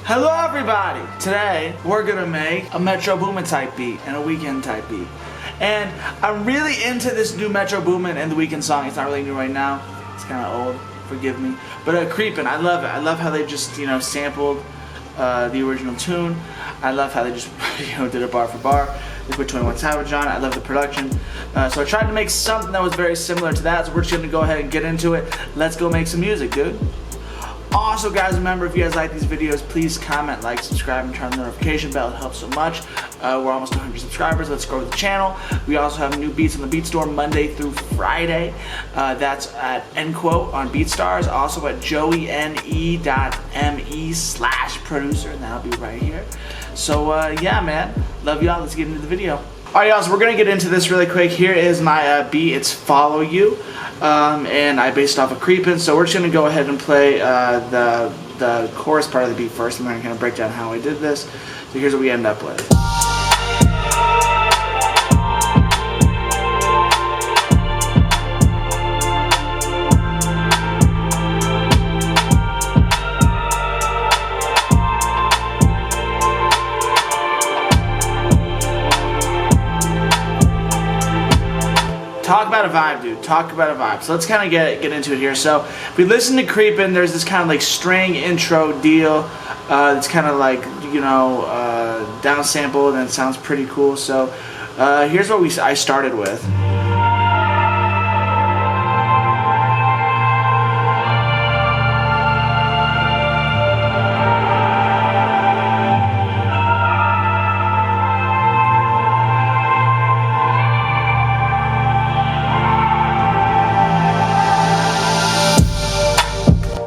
Hello everybody! Today we're gonna make a Metro Boomin type beat and a Weeknd type beat. And I'm really into this new Metro Boomin and the Weeknd song. It's not really new right now. It's kinda old, forgive me. But Creepin', I love it. I love how they just, sampled the original tune. I love how they just, did it bar for bar. They put 21 Savage on it. I love the production. So I tried to make something that was very similar to that. So we're just gonna go ahead and get into it. Let's go make some music, dude. Also, guys, remember, if you guys like these videos, please comment, like, subscribe, and turn on the notification bell. It helps so much. We're almost 100 subscribers. Let's grow the channel. We also have new beats on the Beat Store Monday through Friday. That's at 𝐦𝐤𝐤 on BeatStars. Also at 𝐥𝐢𝐤𝐤.me/producer, and that'll be right here. So, yeah, man. Love y'all. Let's get into the video. Alright, y'all, so we're going to get into this really quick. Here is my beat. It's Follow You. And I based it off of Creepin', so we're just going to go ahead and play the chorus part of the beat first. I'm going to kind of break down how I did this. So here's what we end up with. Talk about a vibe, dude. Talk about a vibe. So let's kind of get into it here. So if we listen to Creepin', there's this kind of like string intro deal. It's kind of like, down sampled, and it sounds pretty cool. So here's what I started with.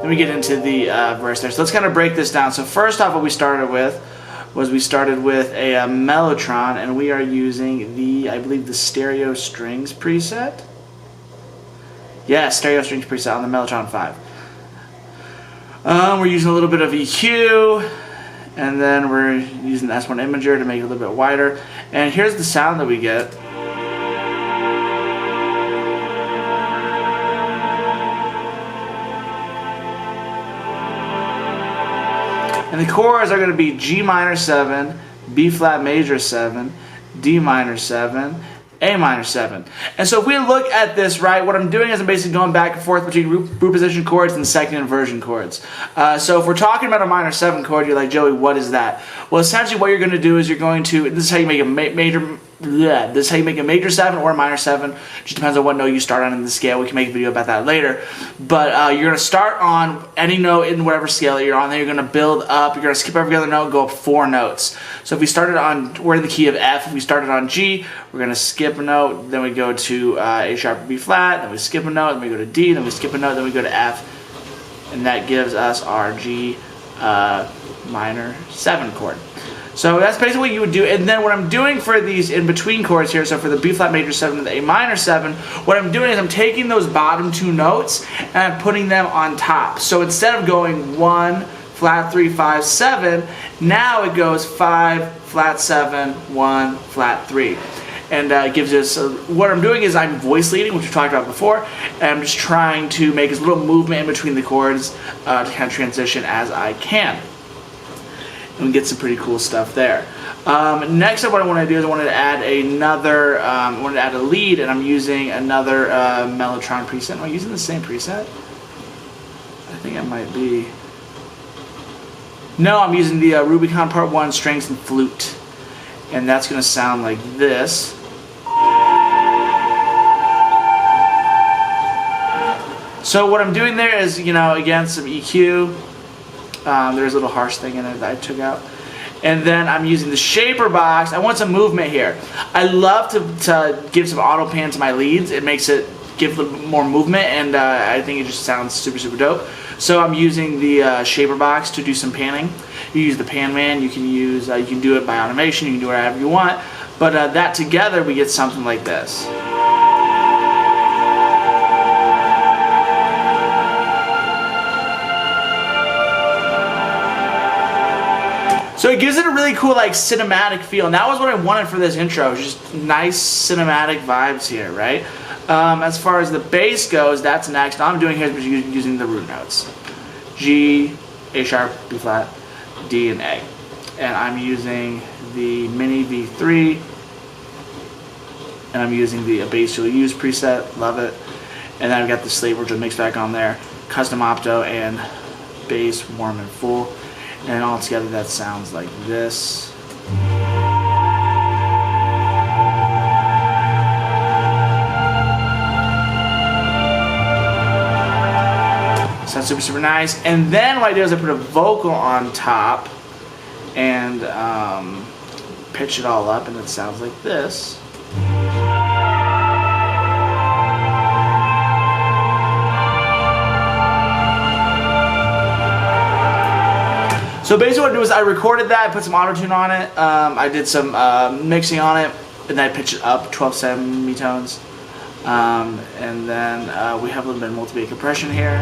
We get into the verse there. So let's kind of break this down. So first off, what we started with was a Mellotron, and we are using I believe the stereo strings preset. Yeah, stereo strings preset on the Mellotron 5. We're using a little bit of EQ, and then we're using the S1 Imager to make it a little bit wider. And here's the sound that we get. And the chords are going to be G minor 7, B flat major 7, D minor 7, A minor 7. And so if we look at this, right, what I'm doing is I'm basically going back and forth between root position chords and second inversion chords. So if we're talking about a minor 7 chord, you're like, Joey, what is that? Well, essentially what you're going to do is this is how you make a this is how you make a major 7 or a minor 7. Just depends on what note you start on in the scale. We can make a video about that later. But you're going to start on any note in whatever scale that you're on. Then you're going to build up. You're going to skip every other note and go up 4 notes. So if we started on, we're in the key of F. If we started on G, we're going to skip a note. Then we go to A sharp or B flat. Then we skip a note. Then we go to D. Then we skip a note. Then we go to F. And that gives us our G minor 7 chord. So that's basically what you would do. And then what I'm doing for these in-between chords here, so for the B flat major 7 and the A minor 7, what I'm doing is I'm taking those bottom 2 notes and I'm putting them on top. So instead of going 1, flat 3, 5, 7, now it goes 5, flat 7, 1, flat 3. And it gives us, what I'm doing is I'm voice leading, which we talked about before, and I'm just trying to make as little movement in between the chords to kind of transition as I can. And we get some pretty cool stuff there. Next up, what I want to do is I wanted to add a lead, and I'm using another Mellotron preset. Am I using the same preset? I think I might be. No, I'm using the Rubicon Part 1 strings and flute, and that's going to sound like this. So what I'm doing there is, again, some EQ. There's a little harsh thing in it that I took out. And then I'm using the shaper box. I want some movement here. I love to give some auto pan to my leads. It makes it give a little more movement, and I think it just sounds super, super dope. So I'm using the shaper box to do some panning. You use the pan man. You can do it by automation. You can do it however you want. But that together, we get something like this. So it gives it a really cool, like, cinematic feel, and that was what I wanted for this intro, just nice cinematic vibes here, right? As far as the bass goes, that's next. All I'm doing here is using the root notes. G, A sharp, B flat, D, and A. And I'm using the Mini V3, and I'm using the 𝐥𝐤𝐤 preset, love it. And then I've got the slate virtual mix back on there, custom opto and bass, warm and full. And all together that sounds like this. Sounds super, super nice. And then what I do is I put a vocal on top and pitch it all up, and it sounds like this. So basically what I do is I recorded that, I put some auto-tune on it, I did some mixing on it, and then I pitched it up 12 semitones. And then we have a little bit of multi-band compression here.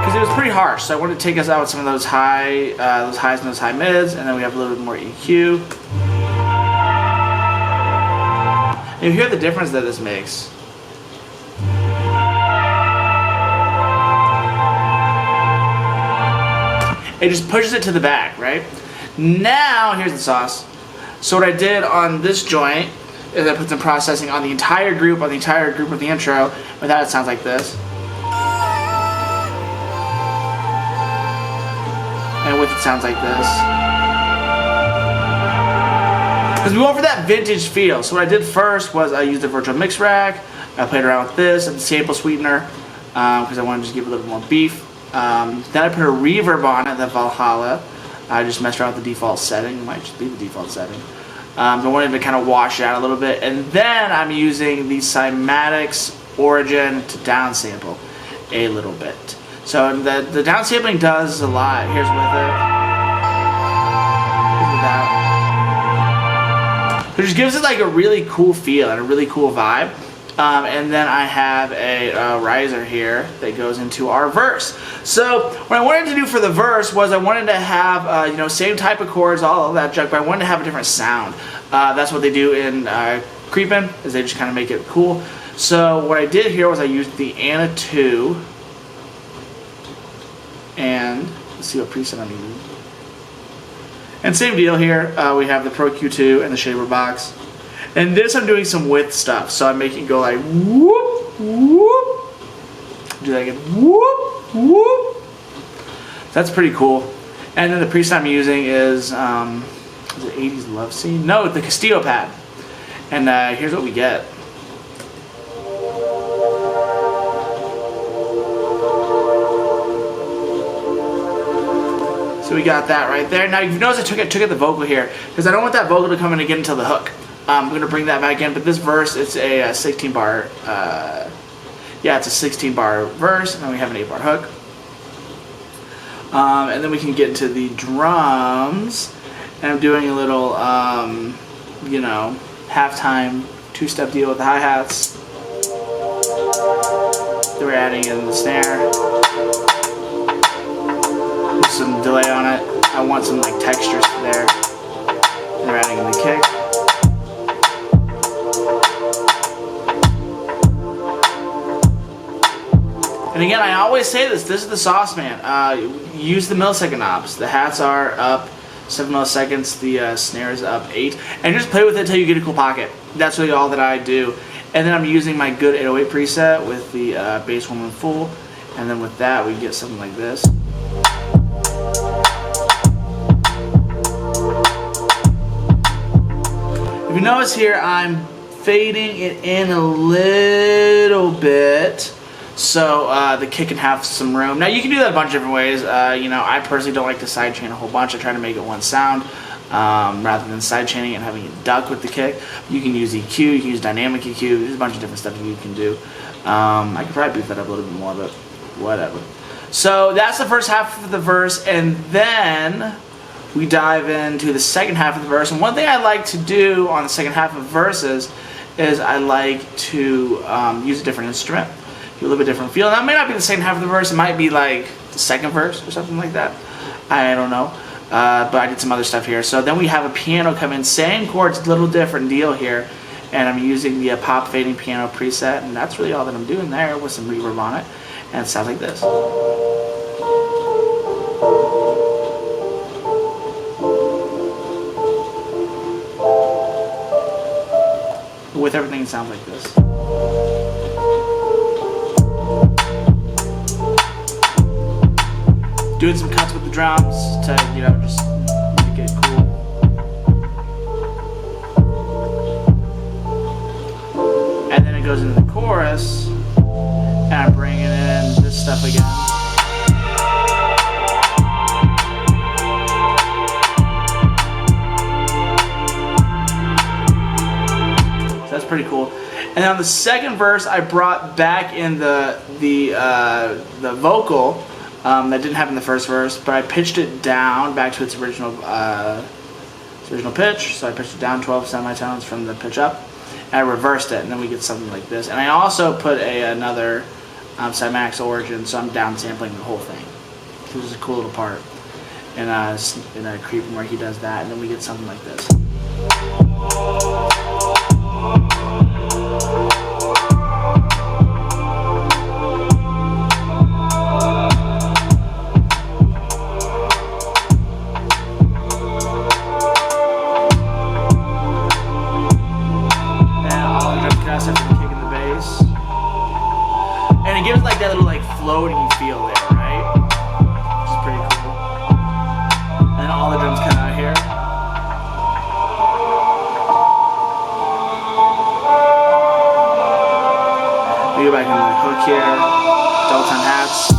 Because it was pretty harsh, so I wanted to take us out with some of those highs and those high mids, and then we have a little bit more EQ. And you hear the difference that this makes. It just pushes it to the back, right? Now, here's the sauce. So what I did on this joint is I put some processing on the entire group of the intro. With that, it sounds like this. And with it sounds like this. Because we went for that vintage feel. So what I did first was I used a virtual mix rack. I played around with this and the sample sweetener because I wanted to just give it a little more beef. Then I put a reverb on it, the Valhalla. I just messed around with the default setting. It might just be the default setting. I wanted to kind of wash it out a little bit. And then I'm using the 𝐬𝐚𝐧𝐭 origin to downsample a little bit. So the downsampling does a lot. Here's with it. Here's without. It just gives it like a really cool feel and a really cool vibe. And then I have a riser here that goes into our verse. So what I wanted to do for the verse was I wanted to have, you know, same type of chords, all of that junk, but I wanted to have a different sound. That's what they do in Creepin', is they just kind of make it cool. So what I did here was I used the Anna 2, and let's see what preset I'm using. And same deal here, we have the Pro Q2 and the shaper box. And this I'm doing some width stuff, so I'm making it go like whoop, whoop. Do that again, whoop, whoop. That's pretty cool. And then the preset I'm using is it 80s Love Scene? No, the Castillo pad. And here's what we get. So we got that right there. Now you notice I took it the vocal here because I don't want that vocal to come in again until the hook. I'm going to bring that back in, but this verse, it's a 16 bar, yeah, it's a 16 bar verse, and then we have an 8 bar hook. And then we can get into the drums, and I'm doing a little, you know, halftime two-step deal with the hi-hats. Then we're adding in the snare. With some delay on it. I want some like textures there. And we're adding in the kick. And again, I always say this is the sauce, man. Use the millisecond knobs. The hats are up 7 milliseconds, the snare is up 8. And just play with it until you get a cool pocket. That's really all that I do. And then I'm using my good 808 preset with the bass, warm and full. And then with that, we get something like this. If you notice here, I'm fading it in a little bit. So the kick can have some room. Now you can do that a bunch of different ways. You know, I personally don't like to sidechain a whole bunch. I try to make it one sound rather than sidechaining and having it duck with the kick. You can use EQ, you can use dynamic EQ. There's a bunch of different stuff you can do. I could probably beef that up a little bit more, but whatever. So that's the first half of the verse, and then we dive into the second half of the verse. And one thing I like to do on the second half of verses is I like to use a different instrument. A little bit different feel. That may not be the second half of the verse. It might be like the second verse or something like that. I don't know. But I did some other stuff here. So then we have a piano come in. Same chords, little different deal here. And I'm using the pop fading piano preset. And that's really all that I'm doing there with some reverb on it. And it sounds like this. with everything it sounds like this. Doing some cuts with the drums to, you know, just make it cool. And then it goes into the chorus, and I'm bringing in this stuff again. So that's pretty cool. And on the second verse, I brought back in the vocal that didn't have in the first verse, but I pitched it down back to its original pitch. So I pitched it down 12 semitones from the pitch up, and I reversed it, and then we get something like this. And I also put another 𝐦𝐸𝐬𝐷 origin, so I'm downsampling the whole thing. So this is a cool little part in a Creepin' where he does that, and then we get something like this. And it gives like that little like floating feel there, right? Which is pretty cool. And then all the drums come out here. We go back into the hook here, double time hats.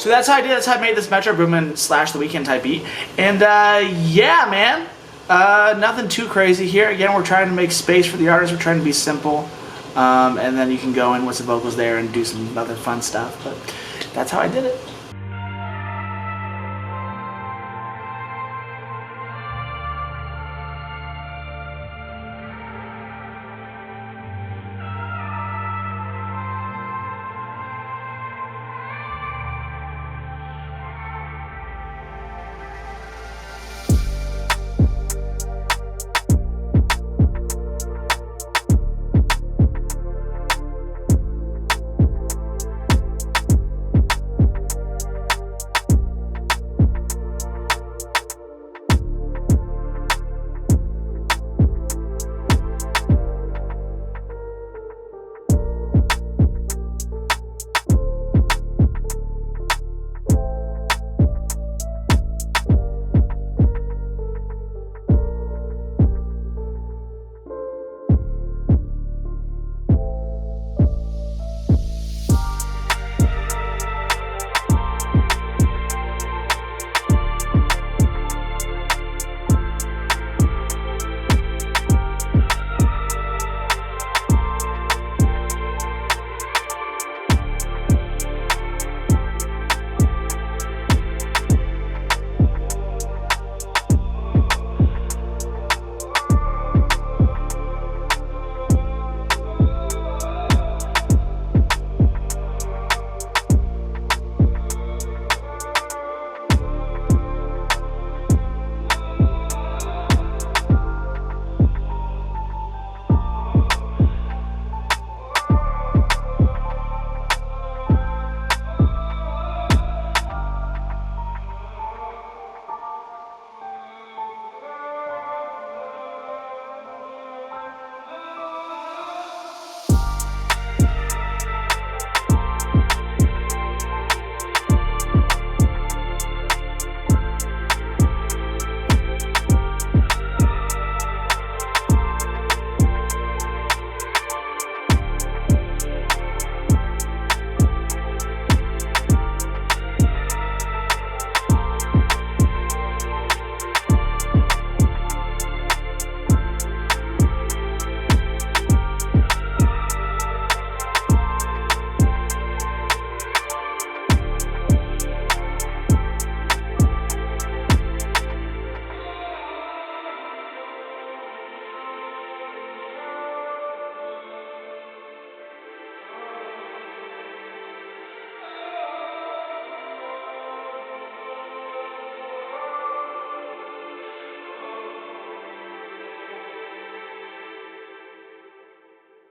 So that's how I did. That's how I made this Metro Boomin / The Weeknd type beat. And yeah, man, nothing too crazy here. Again, we're trying to make space for the artist. We're trying to be simple, and then you can go in with some vocals there and do some other fun stuff. But that's how I did it.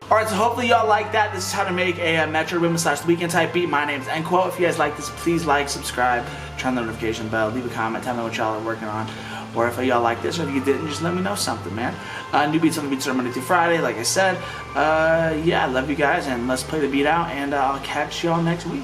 Alright, so hopefully y'all like that. This is how to make a Metro Boomin / Weeknd type beat. My name's 𝐤𝐤𝐤. If you guys like this, please like, subscribe, turn on the notification bell, leave a comment, tell me what y'all are working on. Or if y'all like this, or if you didn't, just let me know something, man. New beats on the beats are Monday through Friday, like I said. Yeah, I love you guys, and let's play the beat out, and I'll catch y'all next week.